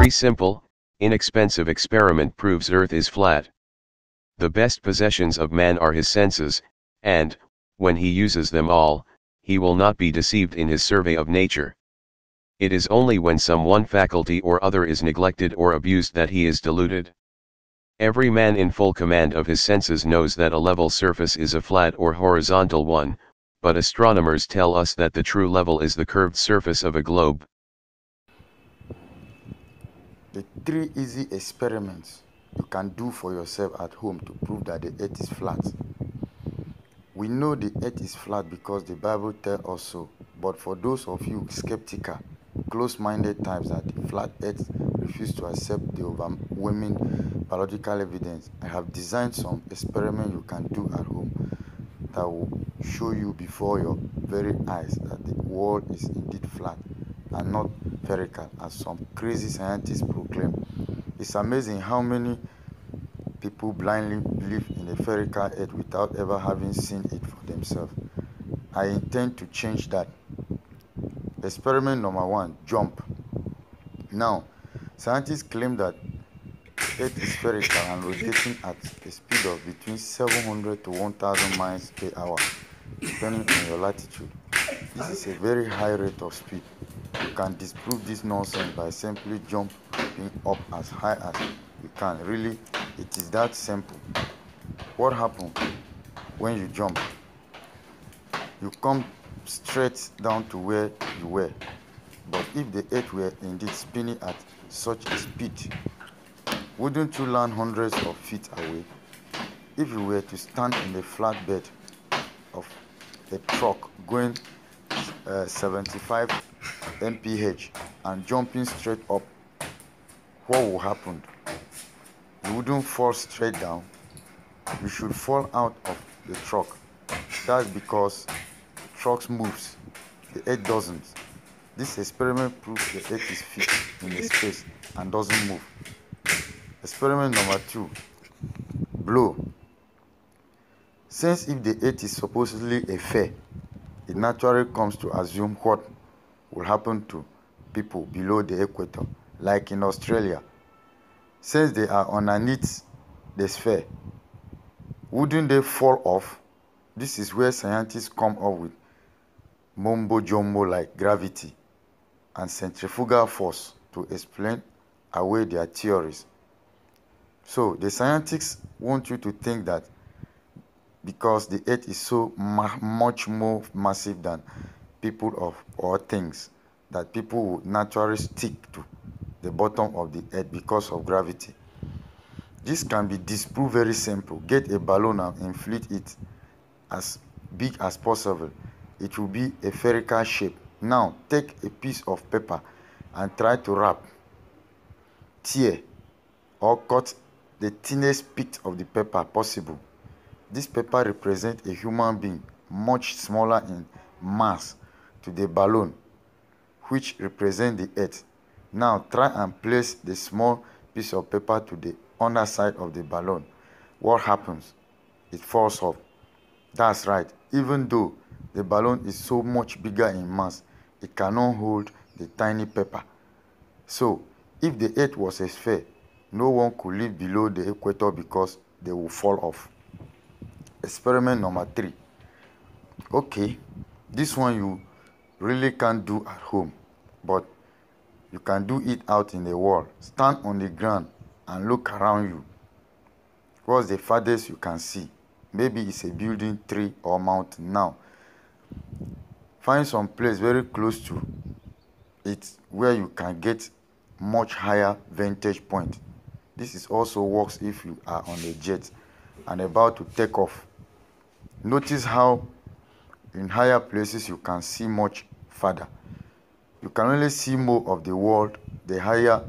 very simple, inexpensive experiment proves Earth is flat. The best possessions of man are his senses, and, when he uses them all, he will not be deceived in his survey of nature. It is only when some one faculty or other is neglected or abused that he is deluded. Every man in full command of his senses knows that a level surface is a flat or horizontal one, but astronomers tell us that the true level is the curved surface of a globe. The 3 easy experiments you can do for yourself at home to prove that the earth is flat. We know the earth is flat because the Bible tells us so, but for those of you skeptical, close-minded types that the flat earth refuse to accept the overwhelming biological evidence, I have designed some experiments you can do at home that will show you before your very eyes that the world is indeed flat and not spherical as some crazy scientists proclaim. It's amazing how many people blindly believe in a spherical earth without ever having seen it for themselves. I intend to change that. Experiment number 1, jump. Now, scientists claim that Earth is spherical and rotating at a speed of between 700 to 1000 miles per hour, depending on your latitude. This is a very high rate of speed. You can disprove this nonsense by simply jumping up as high as you can. Really, it is that simple. What happens when you jump? You come straight down to where you were. But if the earth were indeed spinning at such a speed, wouldn't you land hundreds of feet away? If you were to stand in the flat bed of a truck going 75 mph and jumping straight up, what will happen? You wouldn't fall straight down. You should fall out of the truck. That's because the truck moves, the earth doesn't. This experiment proves the earth is fixed in a space and doesn't move. Experiment number 2, blow. Since if the earth is supposedly a sphere, it naturally comes to assume what will happen to people below the equator, like in Australia. Since they are underneath the sphere, wouldn't they fall off? This is where scientists come up with mumbo jumbo like gravity and centrifugal force to explain away their theories. So the scientists want you to think that because the earth is so much more massive than people or things, that people would naturally stick to the bottom of the earth because of gravity. This can be disproved very simple. Get a balloon and inflate it as big as possible. It will be a spherical shape. Now take a piece of paper and try to wrap, tear, or cut the thinnest bit of the paper possible. This paper represents a human being much smaller in mass to the balloon, which represents the earth. Now try and place the small piece of paper to the underside of the balloon. What happens? It falls off. That's right. Even though the balloon is so much bigger in mass, it cannot hold the tiny paper. So, if the earth was a sphere, no one could live below the equator because they will fall off. Experiment number 3. Okay, this one you really can't do at home, but you can do it out in the world. Stand on the ground and look around you. What's the farthest you can see? Maybe it's a building, tree, or mountain. Now, find some place very close to it where you can get much higher vantage point. This is also works if you are on a jet and about to take off. Notice how in higher places you can see much farther. You can only see more of the world the higher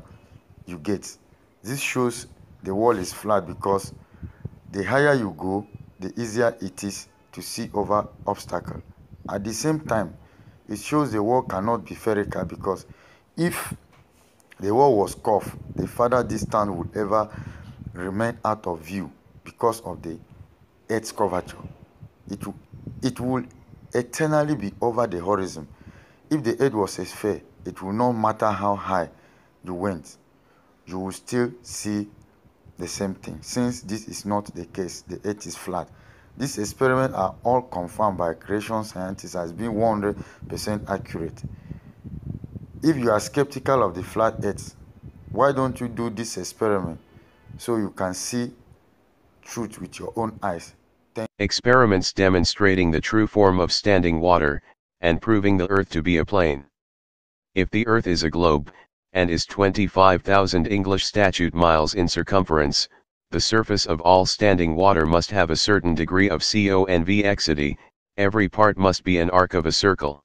you get. This shows the world is flat because the higher you go, the easier it is to see over obstacles. At the same time, it shows the world cannot be spherical because if the world was curved, the farther distance would ever remain out of view because of the Earth's curvature. It will eternally be over the horizon. If the Earth was a sphere, it will not matter how high you went. you will still see the same thing. Since this is not the case, the earth is flat. These experiments are all confirmed by creation scientists as being 100% accurate. If you are skeptical of the flat earth, why don't you do this experiment so you can see truth with your own eyes? Experiments demonstrating the true form of standing water, and proving the earth to be a plane. If the earth is a globe, and is 25,000 English statute miles in circumference, the surface of all standing water must have a certain degree of convexity, every part must be an arc of a circle.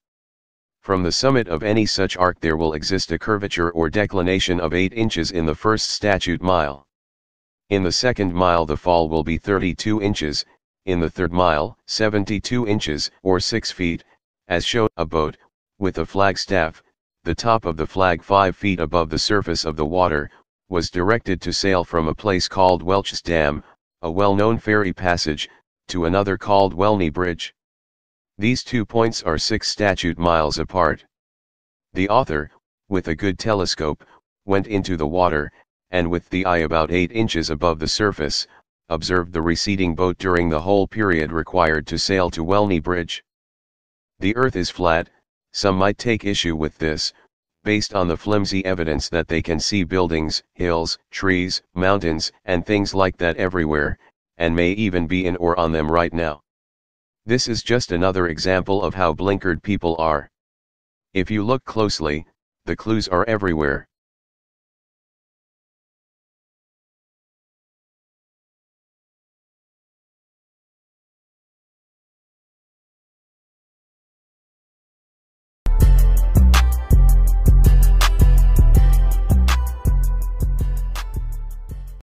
From the summit of any such arc there will exist a curvature or declination of 8 inches in the first statute mile. In the second mile the fall will be 32 inches, in the third mile, 72 inches, or 6 feet, as shown. A boat, with a flagstaff, the top of the flag 5 feet above the surface of the water, was directed to sail from a place called Welch's Dam, a well-known ferry passage, to another called Welney Bridge. These 2 points are 6 statute miles apart. The author, with a good telescope, went into the water, and with the eye about 8 inches above the surface, observed the receding boat during the whole period required to sail to Welney Bridge. The earth is flat. Some might take issue with this, based on the flimsy evidence that they can see buildings, hills, trees, mountains, and things like that everywhere, and may even be in or on them right now. This is just another example of how blinkered people are. If you look closely, the clues are everywhere.